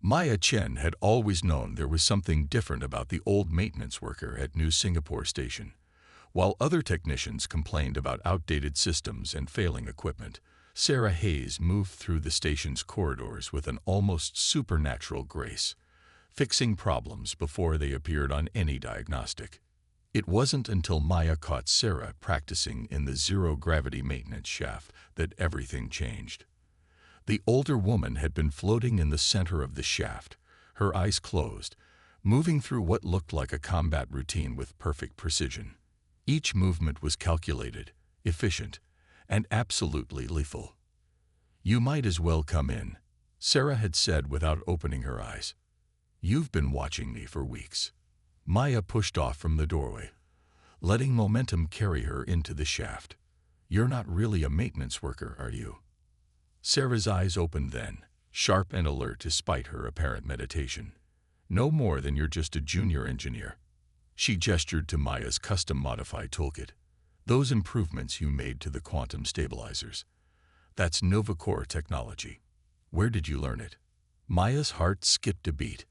Maya Chen had always known there was something different about the old maintenance worker at New Singapore Station. While other technicians complained about outdated systems and failing equipment, Sarah Hayes moved through the station's corridors with an almost supernatural grace, fixing problems before they appeared on any diagnostic. It wasn't until Maya caught Sarah practicing in the zero-gravity maintenance shaft that everything changed. The older woman had been floating in the center of the shaft, her eyes closed, moving through what looked like a combat routine with perfect precision. Each movement was calculated, efficient, and absolutely lethal. "You might as well come in," Sarah had said without opening her eyes. "You've been watching me for weeks." Maya pushed off from the doorway, letting momentum carry her into the shaft. "You're not really a maintenance worker, are you?" Sarah's eyes opened then, sharp and alert despite her apparent meditation. "No more than you're just a junior engineer." She gestured to Maya's custom-modified toolkit. "Those improvements you made to the quantum stabilizers. That's Novacore technology. Where did you learn it?" Maya's heart skipped a beat.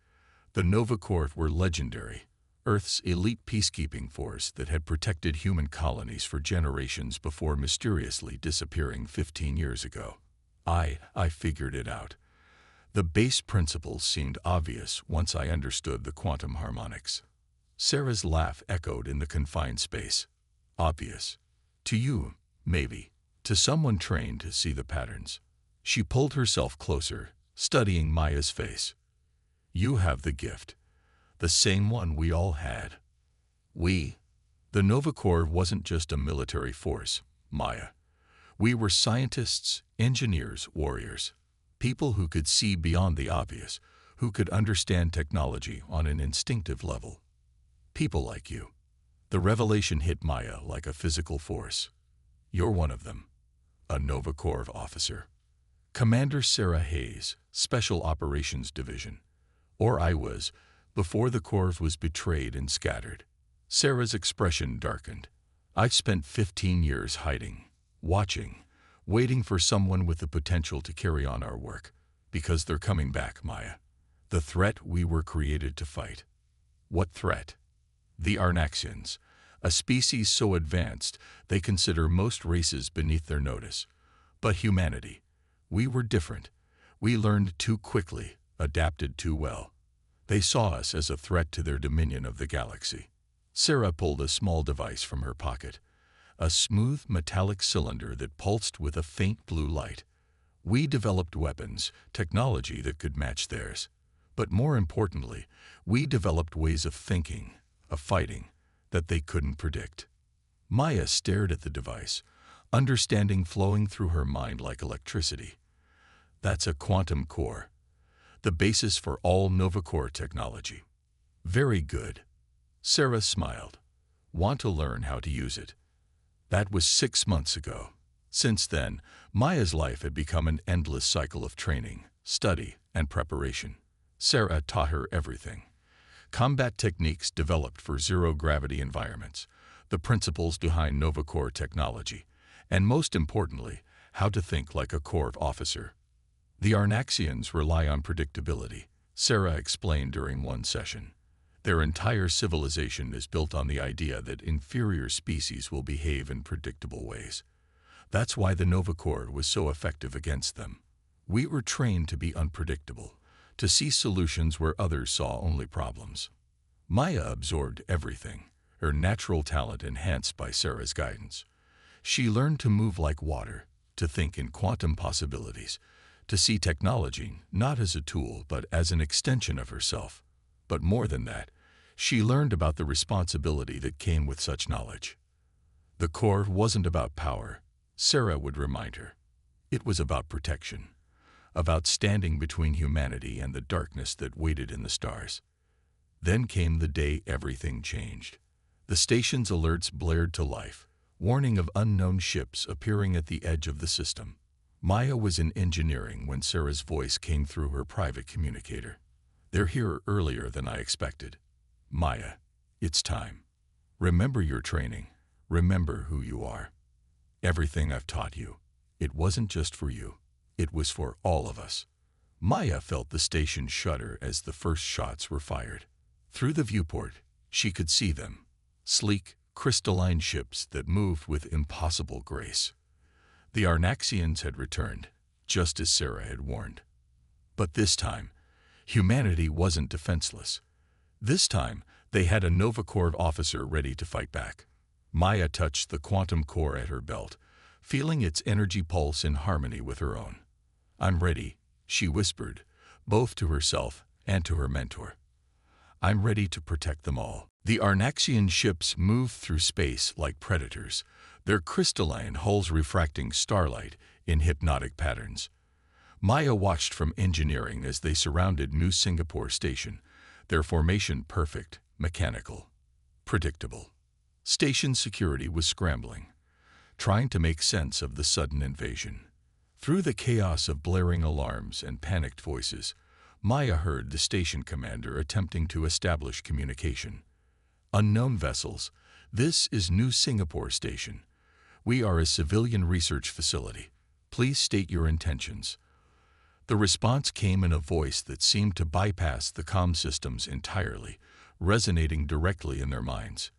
The Novacore were legendary, Earth's elite peacekeeping force that had protected human colonies for generations before mysteriously disappearing 15 years ago. I figured it out. The base principles seemed obvious once I understood the quantum harmonics." Sarah's laugh echoed in the confined space. "Obvious. To you, maybe. To someone trained to see the patterns." She pulled herself closer, studying Maya's face. "You have the gift. The same one we all had." "We?" The Novacore wasn't just a military force, Maya. We were scientists, engineers, warriors. People who could see beyond the obvious, who could understand technology on an instinctive level. People like you. The revelation hit Maya like a physical force. "You're one of them. A Novacore officer. Commander Sarah Hayes, Special Operations Division. Or I was, before the Corps was betrayed and scattered." Sarah's expression darkened. "I've spent 15 years hiding, watching, waiting for someone with the potential to carry on our work. Because they're coming back, Maya. The threat we were created to fight." "What threat?" "The Arnaxians, a species so advanced they consider most races beneath their notice. But humanity, we were different. We learned too quickly, adapted too well. They saw us as a threat to their dominion of the galaxy." Sarah pulled a small device from her pocket, a smooth metallic cylinder that pulsed with a faint blue light. "We developed weapons, technology that could match theirs. But more importantly, we developed ways of thinking, of fighting, that they couldn't predict." Maya stared at the device, understanding flowing through her mind like electricity. "That's a quantum core. The basis for all Novacore technology." "Very good." Sarah smiled. "Want to learn how to use it?" That was 6 months ago. Since then, Maya's life had become an endless cycle of training, study, and preparation. Sarah taught her everything. Combat techniques developed for zero-gravity environments, the principles behind Novacore technology, and most importantly, how to think like a Corps officer. "The Arnaxians rely on predictability," Sarah explained during one session. "Their entire civilization is built on the idea that inferior species will behave in predictable ways. That's why the Novacore was so effective against them. We were trained to be unpredictable, to see solutions where others saw only problems." Maya absorbed everything, her natural talent enhanced by Sarah's guidance. She learned to move like water, to think in quantum possibilities, to see technology not as a tool but as an extension of herself. But more than that, she learned about the responsibility that came with such knowledge. The Corps wasn't about power, Sarah would remind her. It was about protection, about standing between humanity and the darkness that waited in the stars. Then came the day everything changed. The station's alerts blared to life, warning of unknown ships appearing at the edge of the system. Maya was in engineering when Sarah's voice came through her private communicator. "They're here earlier than I expected. Maya, it's time. Remember your training. Remember who you are. Everything I've taught you, it wasn't just for you. It was for all of us." Maya felt the station shudder as the first shots were fired. Through the viewport, she could see them, sleek, crystalline ships that moved with impossible grace. The Arnaxians had returned, just as Sarah had warned. But this time, humanity wasn't defenseless. This time, they had a Nova Corps officer ready to fight back. Maya touched the quantum core at her belt, feeling its energy pulse in harmony with her own. "I'm ready," she whispered, both to herself and to her mentor. "I'm ready to protect them all." The Arnaxian ships moved through space like predators, their crystalline hulls refracting starlight in hypnotic patterns. Maya watched from engineering as they surrounded New Singapore Station, their formation perfect, mechanical, predictable. Station security was scrambling, trying to make sense of the sudden invasion. Through the chaos of blaring alarms and panicked voices, Maya heard the station commander attempting to establish communication. "Unknown vessels, this is New Singapore Station. We are a civilian research facility. Please state your intentions." The response came in a voice that seemed to bypass the comm systems entirely, resonating directly in their minds.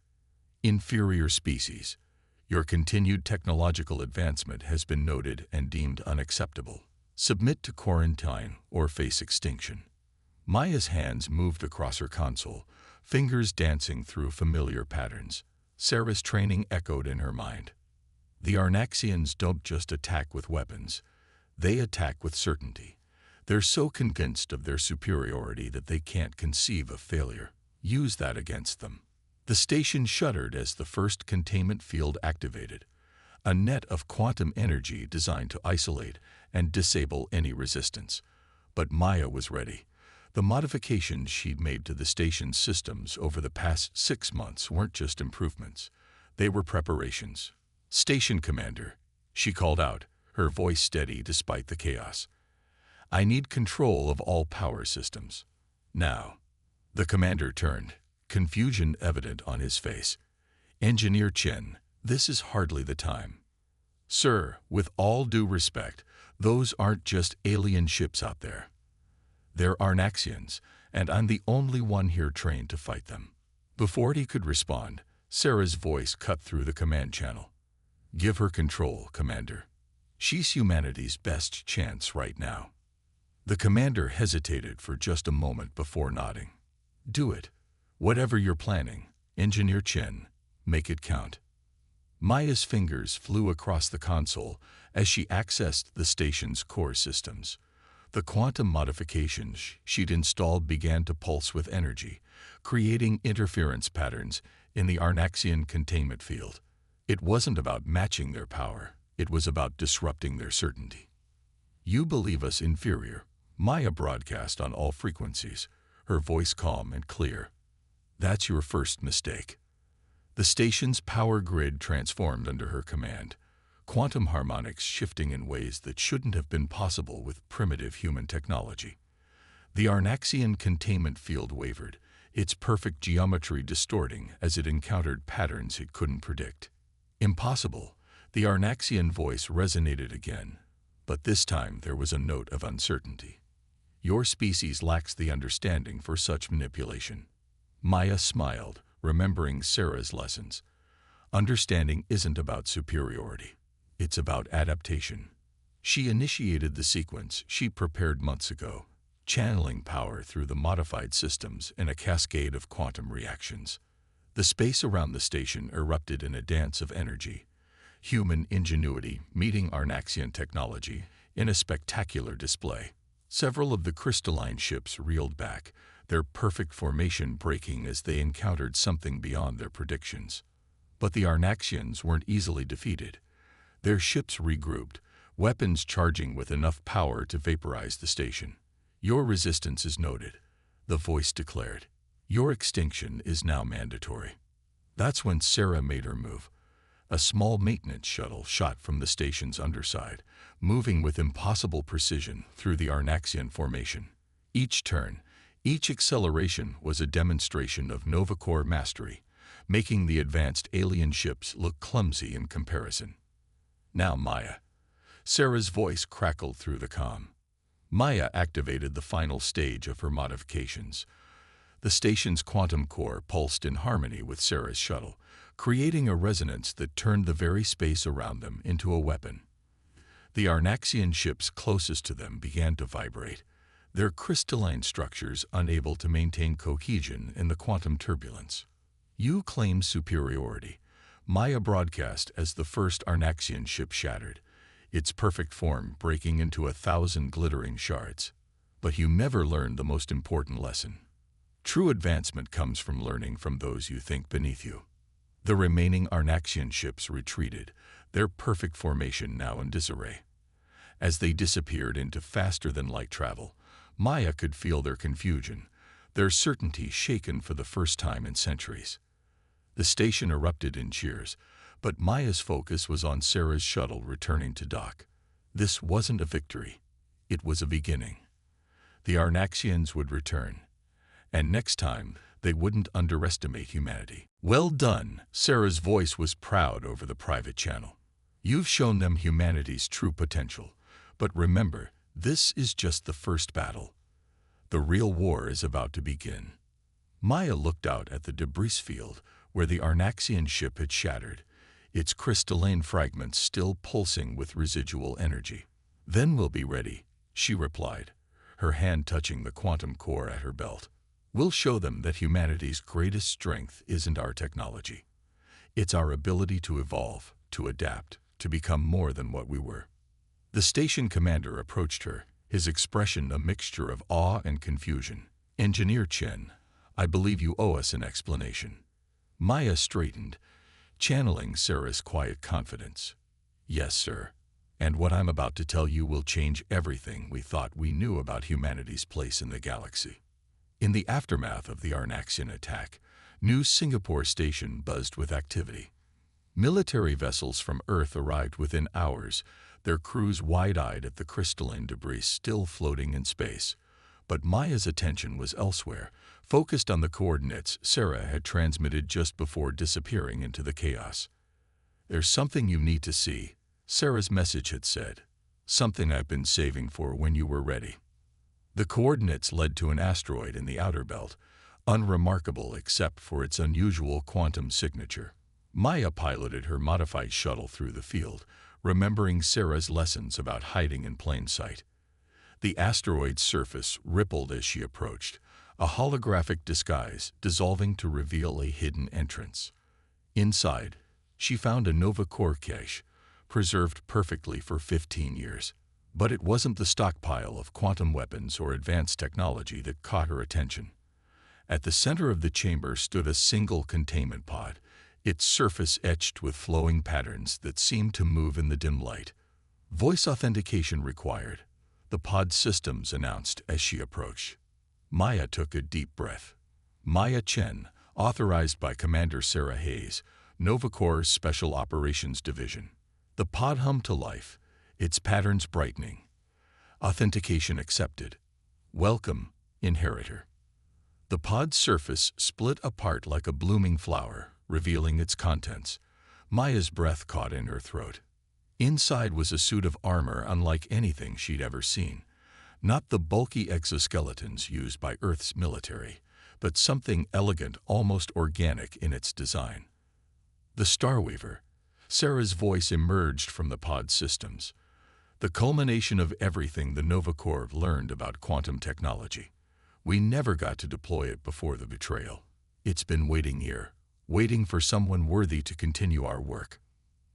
"Inferior species. Your continued technological advancement has been noted and deemed unacceptable. Submit to quarantine or face extinction." Maya's hands moved across her console, fingers dancing through familiar patterns. Sarah's training echoed in her mind. The Arnaxians don't just attack with weapons. They attack with certainty. They're so convinced of their superiority that they can't conceive of failure. Use that against them. The station shuddered as the first containment field activated, a net of quantum energy designed to isolate and disable any resistance. But Maya was ready. The modifications she'd made to the station's systems over the past 6 months weren't just improvements. They were preparations. "Station Commander," she called out, her voice steady despite the chaos. "I need control of all power systems. Now." The commander turned, confusion evident on his face. "Engineer Chen, this is hardly the time." "Sir, with all due respect, those aren't just alien ships out there. They're Arnaxians, and I'm the only one here trained to fight them." Before he could respond, Sarah's voice cut through the command channel. "Give her control, Commander. She's humanity's best chance right now." The commander hesitated for just a moment before nodding. "Do it. Whatever you're planning, Engineer Chen, make it count." Maya's fingers flew across the console as she accessed the station's core systems. The quantum modifications she'd installed began to pulse with energy, creating interference patterns in the Arnaxian containment field. It wasn't about matching their power, it was about disrupting their certainty. "You believe us inferior," Maya broadcast on all frequencies, her voice calm and clear. "That's your first mistake." The station's power grid transformed under her command, quantum harmonics shifting in ways that shouldn't have been possible with primitive human technology. The Arnaxian containment field wavered, its perfect geometry distorting as it encountered patterns it couldn't predict. "Impossible," the Arnaxian voice resonated again, but this time there was a note of uncertainty. "Your species lacks the understanding for such manipulation." Maya smiled, remembering Sarah's lessons. Understanding isn't about superiority. It's about adaptation. She initiated the sequence she prepared months ago, channeling power through the modified systems in a cascade of quantum reactions. The space around the station erupted in a dance of energy, human ingenuity meeting Arnaxian technology in a spectacular display. Several of the crystalline ships reeled back, their perfect formation breaking as they encountered something beyond their predictions. But the Arnaxians weren't easily defeated. Their ships regrouped, weapons charging with enough power to vaporize the station. "Your resistance is noted," the voice declared. "Your extinction is now mandatory." That's when Sarah made her move. A small maintenance shuttle shot from the station's underside, moving with impossible precision through the Arnaxian formation. Each turn, each acceleration was a demonstration of Nova Corps mastery, making the advanced alien ships look clumsy in comparison. "Now, Maya." Sarah's voice crackled through the comm. Maya activated the final stage of her modifications. The station's quantum core pulsed in harmony with Sarah's shuttle, creating a resonance that turned the very space around them into a weapon. The Arnaxian ships closest to them began to vibrate, their crystalline structures unable to maintain cohesion in the quantum turbulence. You claim superiority. Maya broadcast as the first Arnaxian ship shattered, its perfect form breaking into 1,000 glittering shards. But you never learned the most important lesson. True advancement comes from learning from those you think beneath you. The remaining Arnaxian ships retreated, their perfect formation now in disarray. As they disappeared into faster-than-light travel, Maya could feel their confusion, their certainty shaken for the first time in centuries. The station erupted in cheers, but Maya's focus was on Sarah's shuttle returning to dock. This wasn't a victory. It was a beginning. The Arnaxians would return, and next time they wouldn't underestimate humanity. Well done, Sarah's voice was proud over the private channel. You've shown them humanity's true potential. But remember, this is just the first battle. The real war is about to begin. Maya looked out at the debris field where the Arnaxian ship had shattered, its crystalline fragments still pulsing with residual energy. Then we'll be ready, she replied, her hand touching the quantum core at her belt. We'll show them that humanity's greatest strength isn't our technology. It's our ability to evolve, to adapt, to become more than what we were. The station commander approached her, his expression a mixture of awe and confusion. Engineer Chen, I believe you owe us an explanation. Maya straightened, channeling Sarah's quiet confidence. Yes, sir. And what I'm about to tell you will change everything we thought we knew about humanity's place in the galaxy. In the aftermath of the Arnaxian attack, New Singapore Station buzzed with activity. Military vessels from Earth arrived within hours, their crews wide-eyed at the crystalline debris still floating in space. But Maya's attention was elsewhere, focused on the coordinates Sarah had transmitted just before disappearing into the chaos. There's something you need to see, Sarah's message had said. Something I've been saving for when you were ready. The coordinates led to an asteroid in the outer belt, unremarkable except for its unusual quantum signature. Maya piloted her modified shuttle through the field, remembering Sarah's lessons about hiding in plain sight. The asteroid's surface rippled as she approached, a holographic disguise dissolving to reveal a hidden entrance. Inside, she found a Nova core cache, preserved perfectly for 15 years. But it wasn't the stockpile of quantum weapons or advanced technology that caught her attention. At the center of the chamber stood a single containment pod, its surface etched with flowing patterns that seemed to move in the dim light. Voice authentication required, the pod systems announced as she approached. Maya took a deep breath. Maya Chen, authorized by Commander Sarah Hayes, Nova Corps Special Operations Division. The pod hummed to life, its patterns brightening. Authentication accepted. Welcome, Inheritor. The pod's surface split apart like a blooming flower, revealing its contents. Maya's breath caught in her throat. Inside was a suit of armor unlike anything she'd ever seen. Not the bulky exoskeletons used by Earth's military, but something elegant, almost organic in its design. The Starweaver. Sarah's voice emerged from the pod systems. The culmination of everything the Nova Corps learned about quantum technology. We never got to deploy it before the betrayal. It's been waiting here, waiting for someone worthy to continue our work.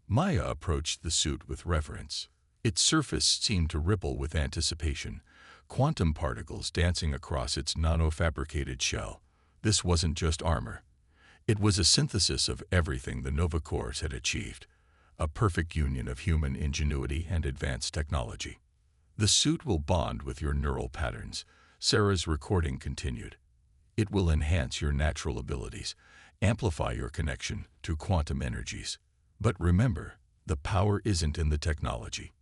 Maya approached the suit with reverence. Its surface seemed to ripple with anticipation, quantum particles dancing across its nano-fabricated shell. This wasn't just armor. It was a synthesis of everything the Nova Corps had achieved, a perfect union of human ingenuity and advanced technology. The suit will bond with your neural patterns, Sarah's recording continued. It will enhance your natural abilities, amplify your connection to quantum energies. But remember, the power isn't in the technology.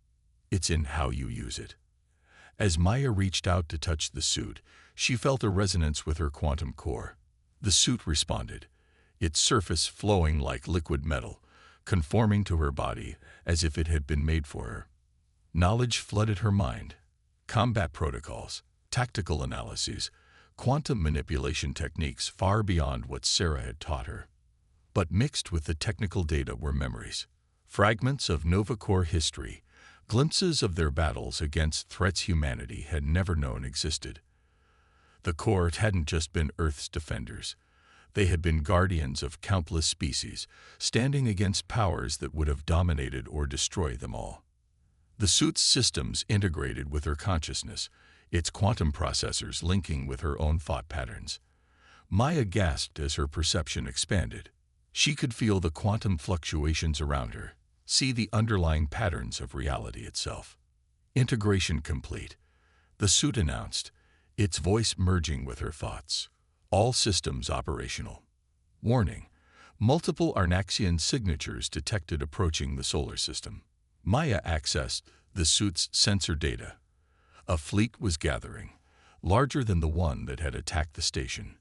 It's in how you use it. As Maya reached out to touch the suit, she felt a resonance with her quantum core. The suit responded, its surface flowing like liquid metal, conforming to her body as if it had been made for her. Knowledge flooded her mind. combat protocols, tactical analyses, quantum manipulation techniques far beyond what Sarah had taught her. But mixed with the technical data were memories, fragments of Nova Corps history, glimpses of their battles against threats humanity had never known existed. The Corps hadn't just been Earth's defenders. They had been guardians of countless species, standing against powers that would have dominated or destroyed them all. The suit's systems integrated with her consciousness, its quantum processors linking with her own thought patterns. Maya gasped as her perception expanded. She could feel the quantum fluctuations around her, see the underlying patterns of reality itself. Integration complete, the suit announced, its voice merging with her thoughts. All systems operational. Warning: multiple Arnaxian signatures detected approaching the solar system. Maya accessed the suit's sensor data. A fleet was gathering, larger than the one that had attacked the station.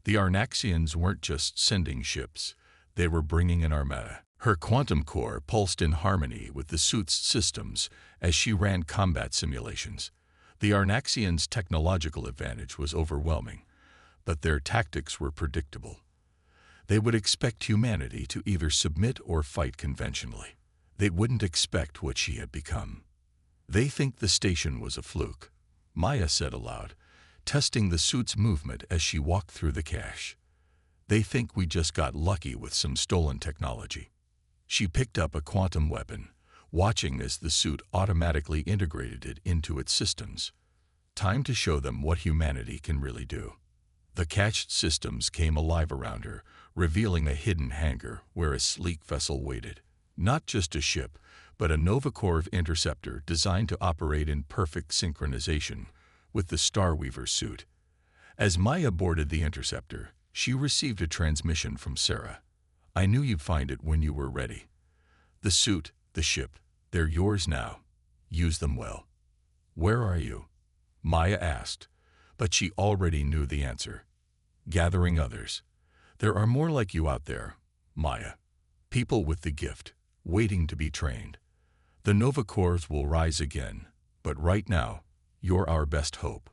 The Arnaxians weren't just sending ships, they were bringing an armada. Her quantum core pulsed in harmony with the suit's systems as she ran combat simulations. The Arnaxians' technological advantage was overwhelming, but their tactics were predictable. They would expect humanity to either submit or fight conventionally. They wouldn't expect what she had become. "They think the station was a fluke," Maya said aloud, testing the suit's movement as she walked through the cache. "They think we just got lucky with some stolen technology." She picked up a quantum weapon, watching as the suit automatically integrated it into its systems. Time to show them what humanity can really do. The cached systems came alive around her, revealing a hidden hangar where a sleek vessel waited. Not just a ship, but a Nova Corps interceptor designed to operate in perfect synchronization with the Starweaver suit. As Maya boarded the interceptor, she received a transmission from Sarah. "I knew you'd find it when you were ready. The suit, the ship, they're yours now. Use them well." "Where are you?" Maya asked, but she already knew the answer. "Gathering others. There are more like you out there, Maya. People with the gift, waiting to be trained. The Nova Corps will rise again, but right now, you're our best hope.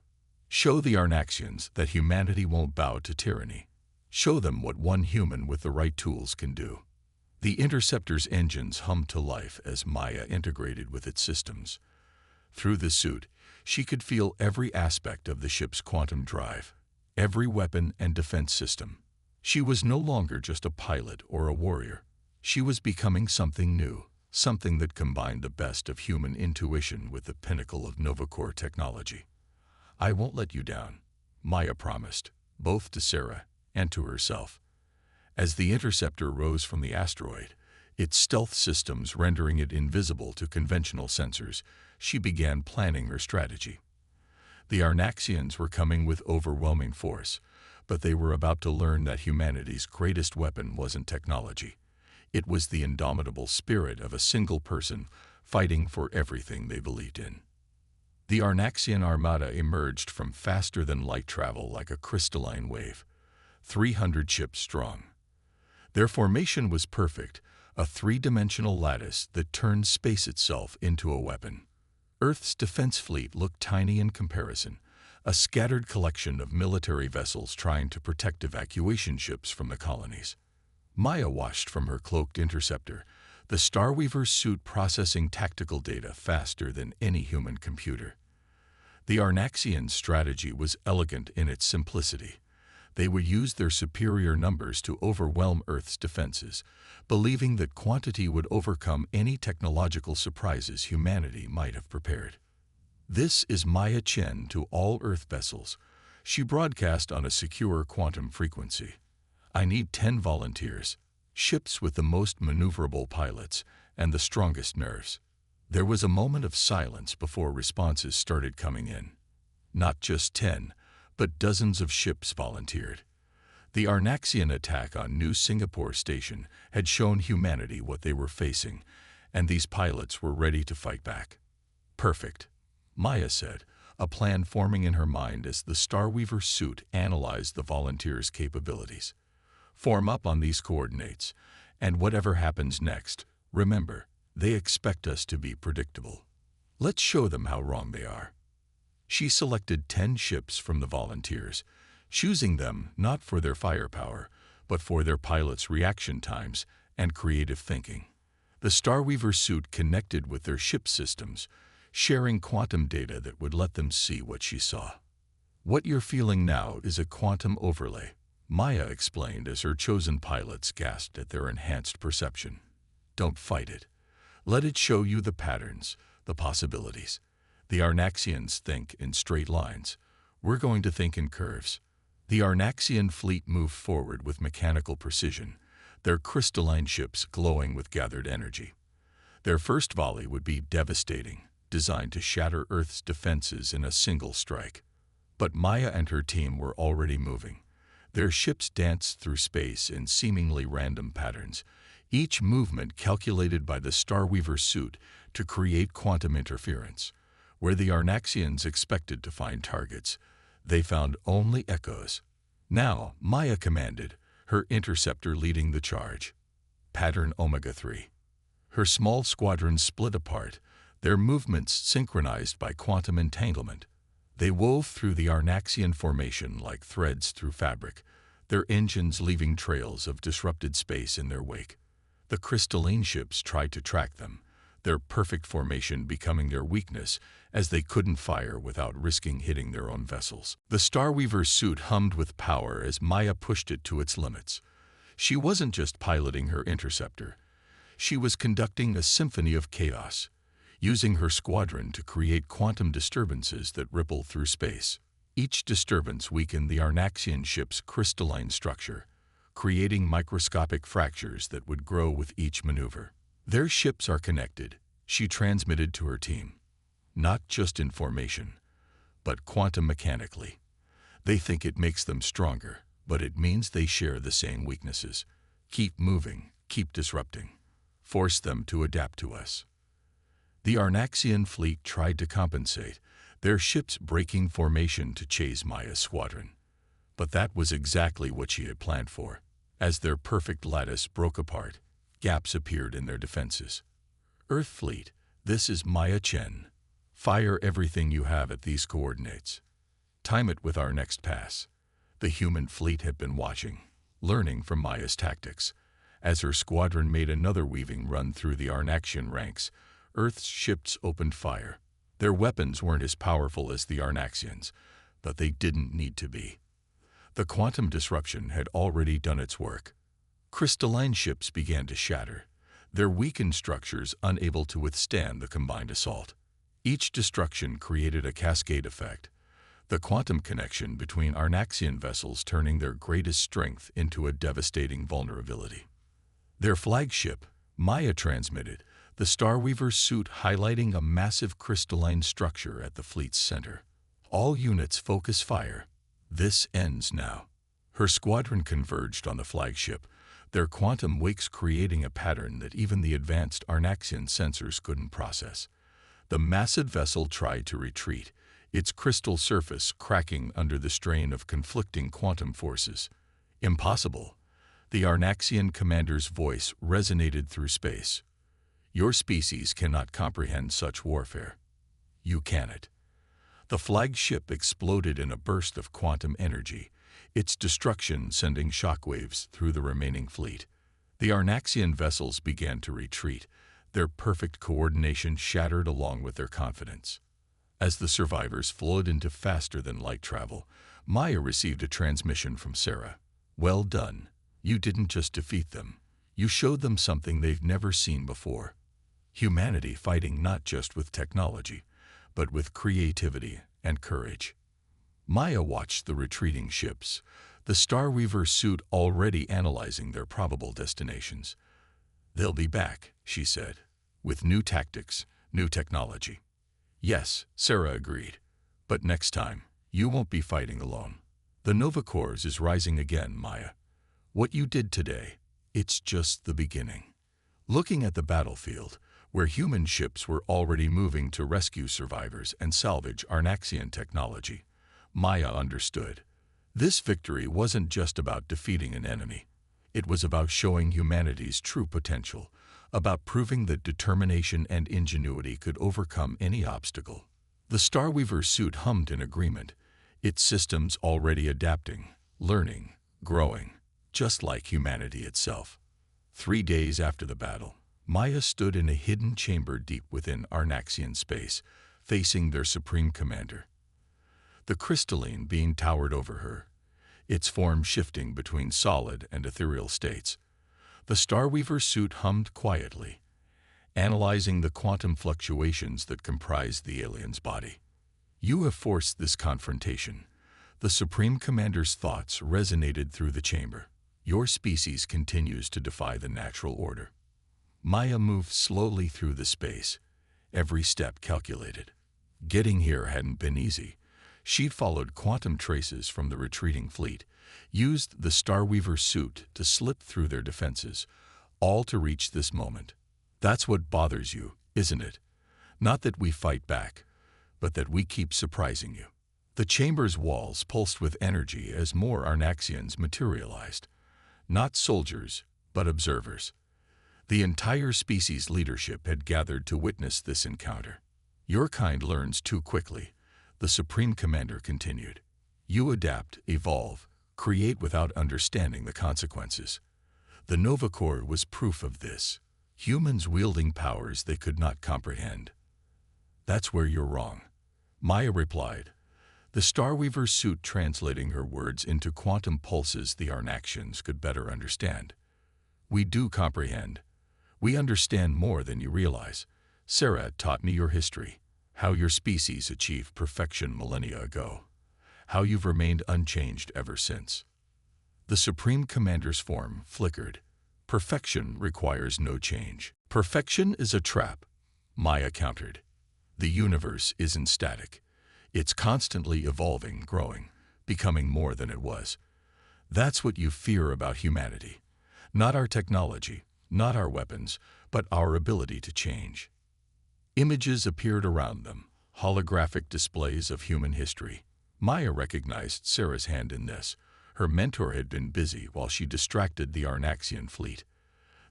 Show the Arnaxians that humanity won't bow to tyranny. Show them what one human with the right tools can do." The interceptor's engines hummed to life as Maya integrated with its systems. Through the suit, she could feel every aspect of the ship's quantum drive, every weapon and defense system. She was no longer just a pilot or a warrior. She was becoming something new, something that combined the best of human intuition with the pinnacle of Nova Corps technology. "I won't let you down," Maya promised, both to Sarah and to herself. As the interceptor rose from the asteroid, its stealth systems rendering it invisible to conventional sensors, she began planning her strategy. The Arnaxians were coming with overwhelming force, but they were about to learn that humanity's greatest weapon wasn't technology. It was the indomitable spirit of a single person fighting for everything they believed in. The Arnaxian armada emerged from faster-than-light travel like a crystalline wave, 300 ships strong. Their formation was perfect, a three-dimensional lattice that turned space itself into a weapon. Earth's defense fleet looked tiny in comparison, a scattered collection of military vessels trying to protect evacuation ships from the colonies. Maya watched from her cloaked interceptor, the Starweaver suit processing tactical data faster than any human computer. The Arnaxian strategy was elegant in its simplicity. They would use their superior numbers to overwhelm Earth's defenses, believing that quantity would overcome any technological surprises humanity might have prepared. "This is Maya Chen to all Earth vessels," she broadcast on a secure quantum frequency. "I need 10 volunteers, ships with the most maneuverable pilots and the strongest nerves." There was a moment of silence before responses started coming in. Not just 10, but dozens of ships volunteered. The Arnaxian attack on New Singapore Station had shown humanity what they were facing, and these pilots were ready to fight back. "Perfect," Maya said, a plan forming in her mind as the Starweaver suit analyzed the volunteers' capabilities. "Form up on these coordinates, and whatever happens next, remember, they expect us to be predictable. Let's show them how wrong they are." She selected 10 ships from the volunteers, choosing them not for their firepower, but for their pilots' reaction times and creative thinking. The Starweaver suit connected with their ship systems, sharing quantum data that would let them see what she saw. "What you're feeling now is a quantum overlay," Maya explained as her chosen pilots gasped at their enhanced perception. "Don't fight it. Let it show you the patterns, the possibilities. The Arnaxians think in straight lines. We're going to think in curves." The Arnaxian fleet moved forward with mechanical precision, their crystalline ships glowing with gathered energy. Their first volley would be devastating, designed to shatter Earth's defenses in a single strike. But Maya and her team were already moving. Their ships danced through space in seemingly random patterns, each movement calculated by the Starweaver suit to create quantum interference. Where the Arnaxians expected to find targets, they found only echoes. Now, Maya commanded, her interceptor leading the charge. Pattern Omega-3. Her small squadron split apart, their movements synchronized by quantum entanglement. They wove through the Arnaxian formation like threads through fabric, their engines leaving trails of disrupted space in their wake. The crystalline ships tried to track them, their perfect formation becoming their weakness as they couldn't fire without risking hitting their own vessels. The Starweaver suit hummed with power as Maya pushed it to its limits. She wasn't just piloting her interceptor. She was conducting a symphony of chaos, using her squadron to create quantum disturbances that ripple through space. Each disturbance weakened the Arnaxian ship's crystalline structure, creating microscopic fractures that would grow with each maneuver. "Their ships are connected," she transmitted to her team. "Not just in formation, but quantum mechanically. They think it makes them stronger, but it means they share the same weaknesses. Keep moving, keep disrupting. Force them to adapt to us." The Arnaxian fleet tried to compensate, their ships breaking formation to chase Maya's squadron. But that was exactly what she had planned for. As their perfect lattice broke apart, gaps appeared in their defenses. "Earth fleet, this is Maya Chen. Fire everything you have at these coordinates. Time it with our next pass." The human fleet had been watching, learning from Maya's tactics. As her squadron made another weaving run through the Arnaxian ranks, Earth's ships opened fire. Their weapons weren't as powerful as the Arnaxians, but they didn't need to be. The quantum disruption had already done its work. Crystalline ships began to shatter, their weakened structures unable to withstand the combined assault. Each destruction created a cascade effect, the quantum connection between Arnaxian vessels turning their greatest strength into a devastating vulnerability. Their flagship, Maya transmitted, the Starweaver's suit highlighting a massive crystalline structure at the fleet's center. "All units focus fire. This ends now." Her squadron converged on the flagship, their quantum wakes creating a pattern that even the advanced Arnaxian sensors couldn't process. The massive vessel tried to retreat, its crystal surface cracking under the strain of conflicting quantum forces. "Impossible." The Arnaxian commander's voice resonated through space. "Your species cannot comprehend such warfare." "You cannot." The flagship exploded in a burst of quantum energy, its destruction sending shockwaves through the remaining fleet. The Arnaxian vessels began to retreat, their perfect coordination shattered along with their confidence. As the survivors flowed into faster-than-light travel, Maya received a transmission from Sarah. "Well done. You didn't just defeat them. You showed them something they've never seen before. Humanity fighting not just with technology, but with creativity and courage." Maya watched the retreating ships, the Starweaver suit already analyzing their probable destinations. "They'll be back," she said, "with new tactics, new technology." "Yes," Sarah agreed, "but next time, you won't be fighting alone. The Nova Corps is rising again, Maya. What you did today, it's just the beginning." Looking at the battlefield, where human ships were already moving to rescue survivors and salvage Arnaxian technology, Maya understood. This victory wasn't just about defeating an enemy. It was about showing humanity's true potential, about proving that determination and ingenuity could overcome any obstacle. The Starweaver suit hummed in agreement, its systems already adapting, learning, growing, just like humanity itself. 3 days after the battle, Maya stood in a hidden chamber deep within Arnaxian space, facing their supreme commander. The crystalline being towered over her, its form shifting between solid and ethereal states. The Starweaver suit hummed quietly, analyzing the quantum fluctuations that comprised the alien's body. "You have forced this confrontation." The Supreme Commander's thoughts resonated through the chamber. "Your species continues to defy the natural order." Maya moved slowly through the space, every step calculated. Getting here hadn't been easy. She'd followed quantum traces from the retreating fleet, used the Starweaver suit to slip through their defenses, all to reach this moment. That's what bothers you, isn't it? Not that we fight back, but that we keep surprising you. The chamber's walls pulsed with energy as more Arnaxians materialized. Not soldiers, but observers. The entire species leadership had gathered to witness this encounter. "Your kind learns too quickly," the Supreme Commander continued. "You adapt, evolve, create without understanding the consequences." The Nova Corps was proof of this. Humans wielding powers they could not comprehend. "That's where you're wrong," Maya replied, the Starweaver suit translating her words into quantum pulses the Arnaxians could better understand. "We do comprehend. We understand more than you realize. Sarah taught me your history, how your species achieved perfection millennia ago, how you've remained unchanged ever since." The Supreme Commander's form flickered. "Perfection requires no change." "Perfection is a trap," Maya countered. "The universe isn't static. It's constantly evolving, growing, becoming more than it was. That's what you fear about humanity. Not our technology, not our weapons, but our ability to change." Images appeared around them, holographic displays of human history. Maya recognized Sarah's hand in this. Her mentor had been busy while she distracted the Arnaxian fleet.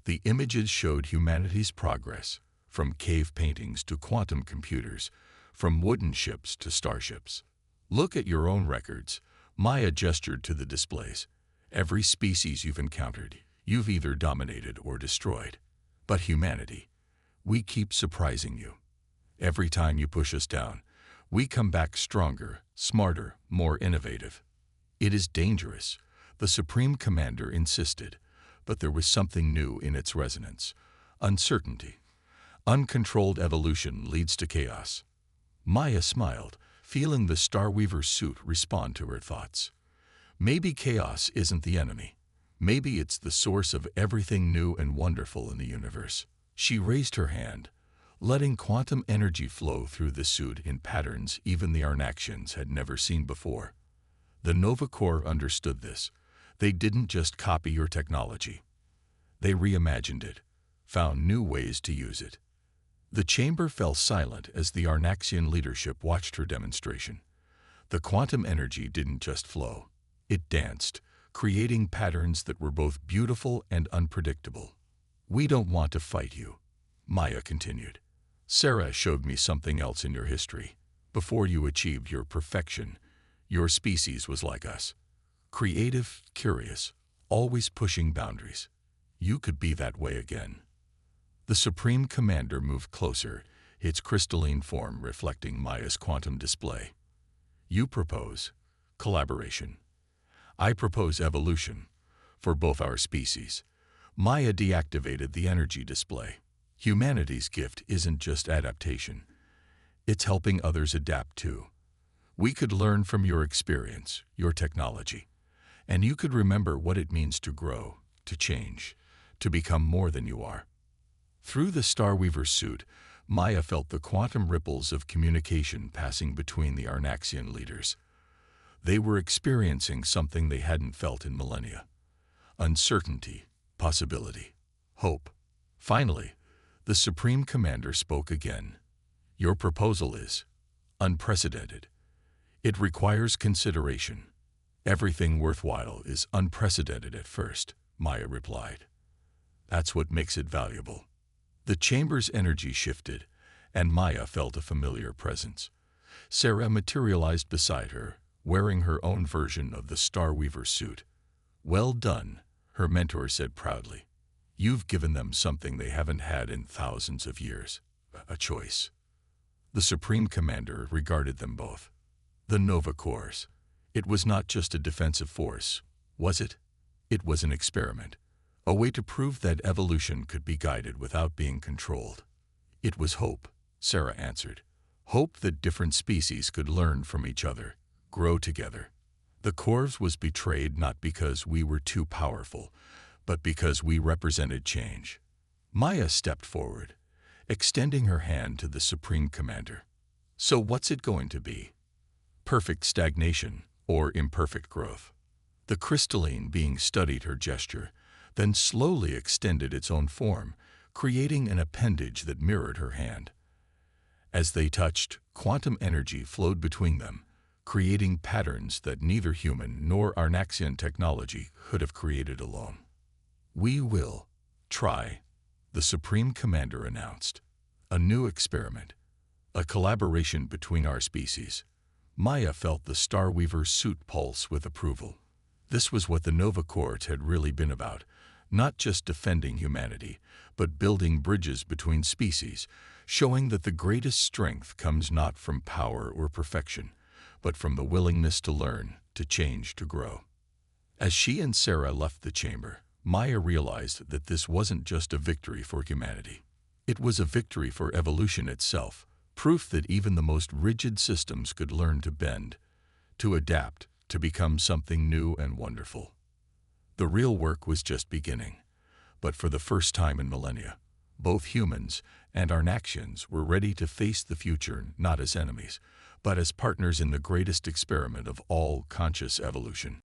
The images showed humanity's progress, from cave paintings to quantum computers, from wooden ships to starships. "Look at your own records," Maya gestured to the displays. "Every species you've encountered, you've either dominated or destroyed. But humanity, we keep surprising you. Every time you push us down, we come back stronger, smarter, more innovative." "It is dangerous," the Supreme Commander insisted, but there was something new in its resonance. "Uncertainty. Uncontrolled evolution leads to chaos." Maya smiled, feeling the Starweaver suit respond to her thoughts. Maybe chaos isn't the enemy. Maybe it's the source of everything new and wonderful in the universe. She raised her hand, letting quantum energy flow through the suit in patterns even the Arnaxians had never seen before. The Nova Corps understood this. They didn't just copy your technology. They reimagined it, found new ways to use it. The chamber fell silent as the Arnaxian leadership watched her demonstration. The quantum energy didn't just flow. It danced, creating patterns that were both beautiful and unpredictable. "We don't want to fight you," Maya continued. "Sarah showed me something else in your history. Before you achieved your perfection, your species was like us. Creative, curious, always pushing boundaries. You could be that way again." The Supreme Commander moved closer, its crystalline form reflecting Maya's quantum display. "You propose collaboration. I propose evolution for both our species." Maya deactivated the energy display. "Humanity's gift isn't just adaptation. It's helping others adapt too. We could learn from your experience, your technology, and you could remember what it means to grow, to change, to become more than you are." Through the Starweaver suit, Maya felt the quantum ripples of communication passing between the Arnaxian leaders. They were experiencing something they hadn't felt in millennia. Uncertainty, possibility, hope. Finally, the Supreme Commander spoke again. "Your proposal is unprecedented. It requires consideration." "Everything worthwhile is unprecedented at first," Maya replied. "That's what makes it valuable." The chamber's energy shifted, and Maya felt a familiar presence. Sarah materialized beside her, wearing her own version of the Starweaver suit. "Well done," her mentor said proudly. "You've given them something they haven't had in thousands of years. A choice." The Supreme Commander regarded them both. The Nova Corps. It was not just a defensive force, was it? It was an experiment, a way to prove that evolution could be guided without being controlled. "It was hope," Sarah answered. "Hope that different species could learn from each other, grow together." The Corps was betrayed not because we were too powerful, but because we represented change. Maya stepped forward, extending her hand to the Supreme Commander. "So what's it going to be? Perfect stagnation or imperfect growth?" The crystalline being studied her gesture, then slowly extended its own form, creating an appendage that mirrored her hand. As they touched, quantum energy flowed between them, creating patterns that neither human nor Arnaxian technology could have created alone. "We will try," the Supreme Commander announced. "A new experiment, a collaboration between our species." Maya felt the Starweaver suit pulse with approval. This was what the Nova Corps had really been about, not just defending humanity, but building bridges between species, showing that the greatest strength comes not from power or perfection, but from the willingness to learn, to change, to grow. As she and Sarah left the chamber, Maya realized that this wasn't just a victory for humanity. It was a victory for evolution itself, proof that even the most rigid systems could learn to bend, to adapt, to become something new and wonderful. The real work was just beginning, but for the first time in millennia, both humans and Arnaxians were ready to face the future not as enemies, but as partners in the greatest experiment of all conscious evolution.